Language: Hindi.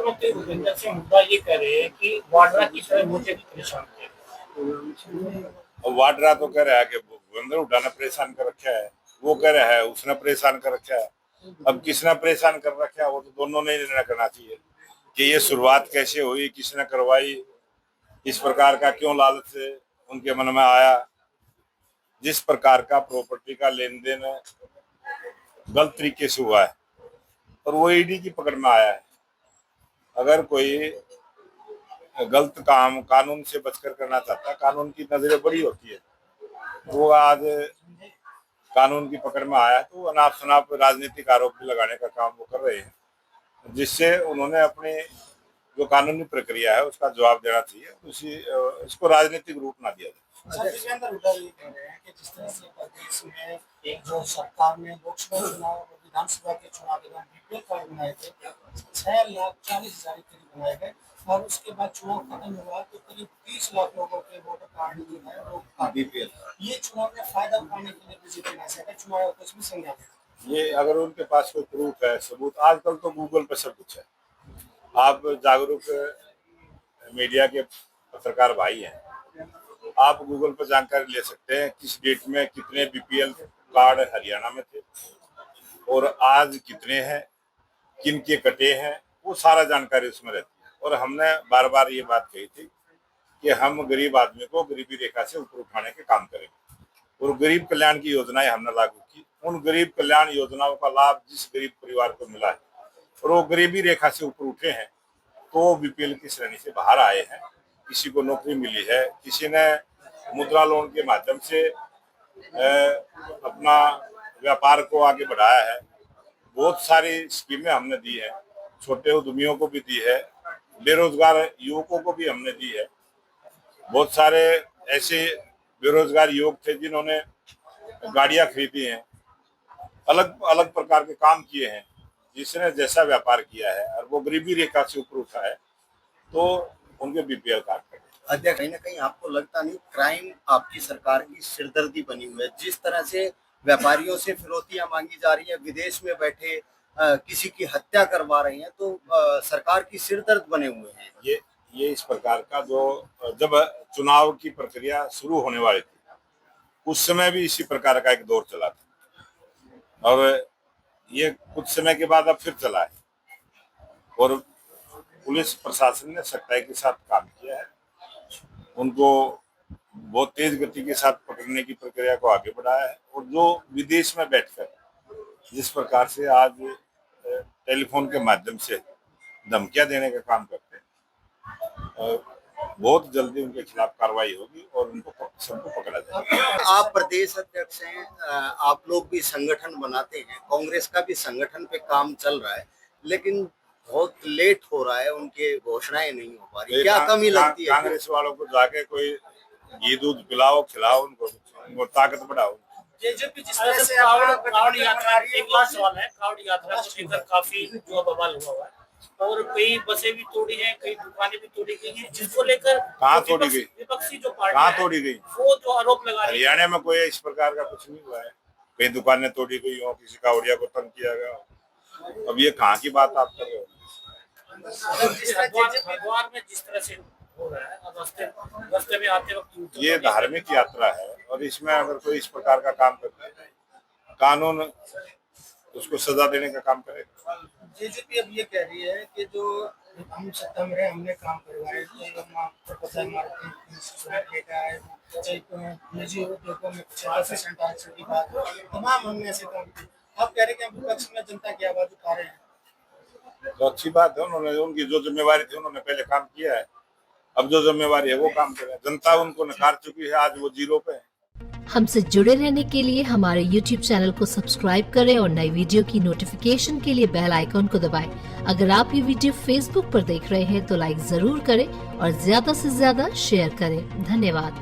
मुख्यमंत्री भूपेंद्र सिंह हुड्डा ये कह रहे हैं कि वाड्रा की तरह मुझे भी परेशान किया। वाड्रा तो कह रहा है कि भूपेंद्र हुड्डा ने परेशान कर रखा है, वो कह रहा है उसने परेशान कर रखा है। अब किसने परेशान कर रखा है वो तो दोनों ने निर्णय करना चाहिए कि ये शुरुआत कैसे हुई, किसने करवाई, इस प्रकार का क्यों लालच उनके मन में आया। जिस प्रकार का प्रॉपर्टी का लेन देन गलत तरीके से हुआ है और वो ईडी की पकड़ में आया है। अगर कोई गलत काम कानून से बचकर करना चाहता है, कानून की नजरें बड़ी होती है, वो आज कानून की पकड़ में आया तो अनाप शनाप राजनीतिक आरोप भी लगाने का काम वो कर रहे हैं, जिससे उन्होंने अपनी जो कानूनी प्रक्रिया है उसका जवाब देना चाहिए। इसको राजनीतिक रूप ना दिया जाए। हुड्डा ये कह रहे हैं कि जिस तरह से प्रदेश में एक जो सरकार ने लोकसभा चुनाव और विधानसभा के चुनाव के दौरान बीपीएल कार्ड बनाए थे, 6,40,000 के करीब बनाए गए और उसके बाद चुनाव खत्म हुआ तो करीब 30 लाख लोगों के वोटर कार्ड जो है वो बीपीएल ये चुनाव में फायदा उठाने के लिए बीजेपी ने ऐसा चुनाव कुछ भी संज्ञा ये अगर उनके पास कोई प्रूफ है, सबूत, आजकल तो गूगल पे सब कुछ है। आप जागरूक मीडिया के पत्रकार भाई हैं, आप गूगल पर जानकारी ले सकते हैं किस डेट में कितने बीपीएल कार्ड हरियाणा में थे और आज कितने हैं, किन के कटे हैं, वो सारा जानकारी उसमें रहती है। और हमने बार बार ये बात कही थी कि हम गरीब आदमी को गरीबी रेखा से ऊपर उठाने के काम करेंगे और गरीब कल्याण की योजनाएं हमने लागू की। उन गरीब कल्याण योजनाओं का लाभ जिस गरीब परिवार को मिला है और वो गरीबी रेखा से ऊपर उठे हैं तो वो बीपीएल की श्रेणी से बाहर आए हैं। किसी को नौकरी मिली है, किसी ने मुद्रा लोन के माध्यम से अपना व्यापार को आगे बढ़ाया है। बहुत सारी स्कीमें हमने दी है, छोटे उद्यमियों को भी दी है, बेरोजगार युवकों को भी हमने दी है। बहुत सारे ऐसे बेरोजगार युवक थे जिन्होंने गाड़ियां खरीदी हैं, अलग अलग प्रकार के काम किए हैं। जिसने जैसा व्यापार किया है और वो गरीबी रेखा से ऊपर उठा है तो उनके बीपीएल कार्ड कटे। अध्यक्ष, कहीं ना कहीं आपको लगता नहीं क्राइम आपकी सरकार की सिरदर्दी बनी हुई है? जिस तरह से व्यापारियों से फिरौतियां मांगी जा रही है, विदेश में बैठे किसी की हत्या करवा रही हैं, तो सरकार की सिरदर्द बने हुए हैं। ये इस प्रकार का जो जब चुनाव की प्रक्रिया शुरू होने वाली थी उस समय भी इसी प्रकार का एक दौर चला था और ये कुछ समय के बाद अब फिर चला है और पुलिस प्रशासन ने सख्ताई के साथ काम किया है। उनको बहुत तेज गति के साथ पकड़ने की प्रक्रिया को आगे बढ़ाया है और जो विदेश में बैठकर जिस प्रकार से आज टेलीफोन के माध्यम से धमकियां देने का काम करते हैं, बहुत जल्दी उनके खिलाफ कार्रवाई होगी और उनको सबको पकड़ा जाएगा। आप प्रदेश अध्यक्ष हैं, आप लोग भी संगठन बनाते हैं, कांग्रेस का भी संगठन पे काम चल रहा है, लेकिन बहुत लेट हो रहा है, उनके घोषणाएं नहीं हो पा रही। क्या कमी लगती है? कांग्रेस वालों को जाके कोई घी दूध पिलाओ, खिलाओ, उनको ताकत बढ़ाओ। जेजेपी जिस तरह से कावड़ यात्रा, एक लास्ट सवाल है, कावड़ यात्रा को लेकर काफी जो बवाल हुआ है और कई बसें भी तोड़ी हैं, कई दुकानें भी तोड़ी गई हैं, जिसको लेकर कहाँ तोड़ी गई? विपक्षी जो पार्टी कहाँ तोड़ी गई? वो जो आरोप लगा रही है हरियाणा में कोई इस प्रकार का कुछ नहीं हुआ है। कई दुकानें तोड़ी गई हो, किसी कावड़िया को तंग किया गया। अब ये कहाँ की बात आप कर रहे हो? हरिद्वार में जिस तरह से हो रहा है, अब रास्ते में आते वक्त ये धार्मिक यात्रा है और इसमें अगर कोई इस प्रकार का काम करता है, कानून उसको सजा देने का काम करेगा। जेजेपी अब ये कह रही है कि जो हम सत्ता में रहे, हमने काम करवाए, निजी उद्योगों में 50% आरक्षण की बात, तमाम हमने ऐसे काम किए। अब कह रहे कि हम विपक्ष में जनता की आवाज उठा रहे हैं, तो अच्छी बात है। उन्होंने उनकी जो जिम्मेवारी थी उन्होंने पहले काम किया है, अब जो जिम्मेवारी है वो काम करें। जनता उनको नकार चुकी है, आज वो जीरो पे है। हमसे जुड़े रहने के लिए हमारे YouTube चैनल को सब्सक्राइब करें और नई वीडियो की नोटिफिकेशन के लिए बेल आइकॉन को दबाएं। अगर आप ये वीडियो Facebook पर देख रहे हैं तो लाइक जरूर करें और ज्यादा से ज्यादा शेयर करें। धन्यवाद।